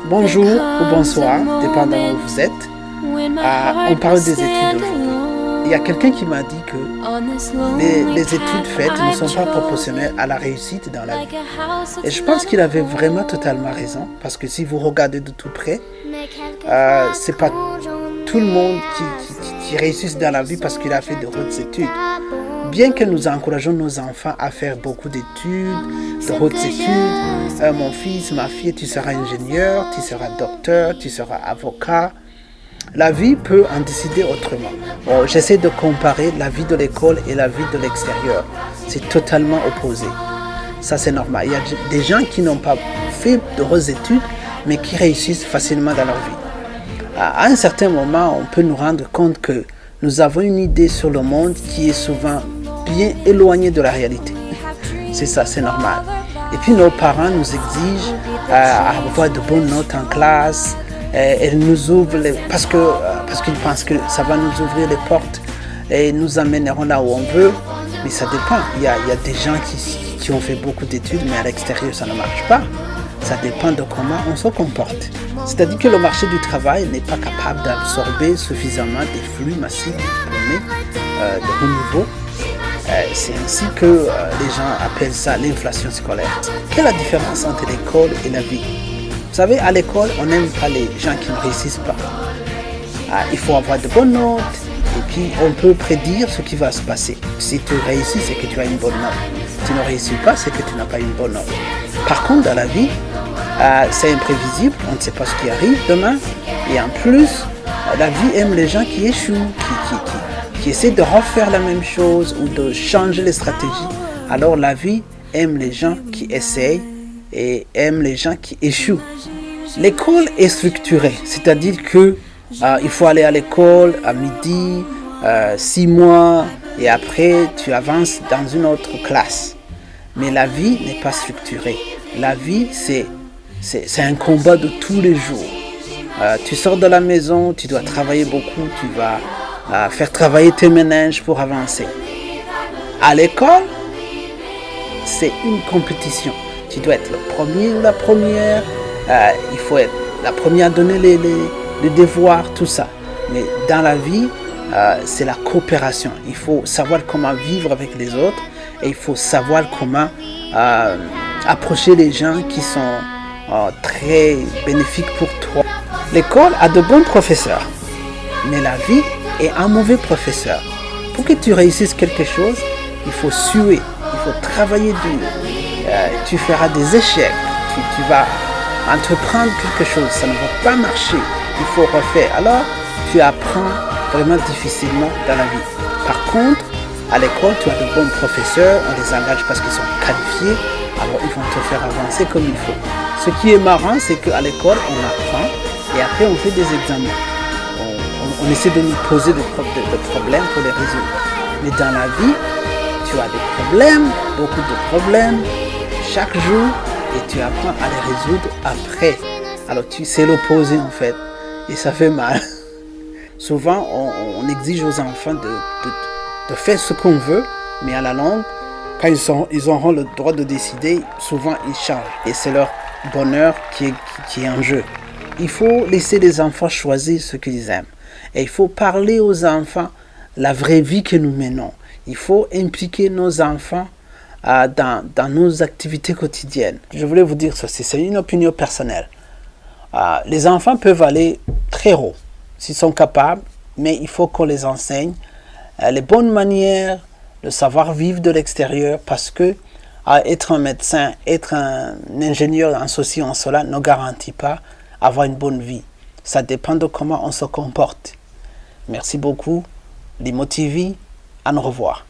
Bonjour ou bonsoir, dépendant où vous êtes. On parle des études aujourd'hui. Il y a quelqu'un qui m'a dit que les études faites ne sont pas proportionnelles à la réussite dans la vie. Et je pense qu'il avait vraiment totalement raison, parce que si vous regardez de tout près, c'est pas tout le monde qui réussit dans la vie parce qu'il a fait de hautes études. Bien que nous encourageons nos enfants à faire beaucoup d'études, de hautes études, mon fils, ma fille, tu seras ingénieur, tu seras docteur, tu seras avocat. La vie peut en décider autrement. Bon, j'essaie de comparer la vie de l'école et la vie de l'extérieur. C'est totalement opposé. Ça, c'est normal. Il y a des gens qui n'ont pas fait de hautes études, mais qui réussissent facilement dans leur vie. À un certain moment, on peut nous rendre compte que nous avons une idée sur le monde qui est souvent bien éloignée de la réalité. C'est ça, c'est normal. Et puis nos parents nous exigent avoir de bonnes notes en classe. Ils nous ouvrent parce qu'ils pensent que ça va nous ouvrir les portes et nous amèneront là où on veut. Mais ça dépend. Il y a des gens qui ont fait beaucoup d'études, mais à l'extérieur, ça ne marche pas. Ça dépend de comment on se comporte. C'est-à-dire que le marché du travail n'est pas capable d'absorber suffisamment des flux massifs de diplômés de haut niveau. C'est ainsi que les gens appellent ça l'inflation scolaire. Quelle est la différence entre l'école et la vie? Vous savez, à l'école, on n'aime pas les gens qui ne réussissent pas. Il faut avoir de bonnes notes et puis on peut prédire ce qui va se passer. Si tu réussis, c'est que tu as une bonne note. Si tu ne réussis pas, c'est que tu n'as pas une bonne note. Par contre, dans la vie, c'est imprévisible, on ne sait pas ce qui arrive demain. Et en plus, la vie aime les gens qui échouent, qui essaient de refaire la même chose ou de changer les stratégies. Alors la vie aime les gens qui essayent et aime les gens qui échouent. L'école est structurée, c'est-à-dire que il faut aller à l'école à midi, 6 mois, et après tu avances dans une autre classe. Mais la vie n'est pas structurée. La vie, c'est un combat de tous les jours. Tu sors de la maison, tu dois travailler beaucoup, tu vas faire travailler tes méninges pour avancer. À l'école, c'est une compétition. Tu dois être le premier ou la première. Il faut être la première à donner les devoirs, tout ça. Mais dans la vie, c'est la coopération. Il faut savoir comment vivre avec les autres et il faut savoir comment approcher les gens qui sont très bénéfiques pour toi. L'école a de bons professeurs, mais la vie est un mauvais professeur. Pour que tu réussisses quelque chose, il faut suer, il faut travailler dur. Tu feras des échecs, tu vas entreprendre quelque chose, ça ne va pas marcher, il faut refaire. Alors, tu apprends vraiment difficilement dans la vie. Par contre, à l'école, tu as de bons professeurs, on les engage parce qu'ils sont qualifiés, alors ils vont te faire avancer comme il faut. Ce qui est marrant, c'est qu'à l'école, on apprend et après on fait des examens. On essaie de nous poser des problèmes pour les résoudre. Mais dans la vie, tu as des problèmes, beaucoup de problèmes, chaque jour, et tu apprends à les résoudre après. Alors c'est l'opposé en fait, et ça fait mal. Souvent, on exige aux enfants de faire ce qu'on veut, mais à la longue, quand ils auront le droit de décider, souvent ils changent. Et c'est leur bonheur qui est en jeu. Il faut laisser les enfants choisir ce qu'ils aiment. Et il faut parler aux enfants la vraie vie que nous menons. Il faut impliquer nos enfants dans nos activités quotidiennes. Je voulais vous dire ceci, c'est une opinion personnelle. Les enfants peuvent aller très haut s'ils sont capables, mais il faut qu'on les enseigne les bonnes manières, le savoir-vivre de l'extérieur, parce que être un médecin, être un ingénieur en ceci, en cela, ne garantit pas avoir une bonne vie. Ça dépend de comment on se comporte. Merci beaucoup. Limo TV, au revoir.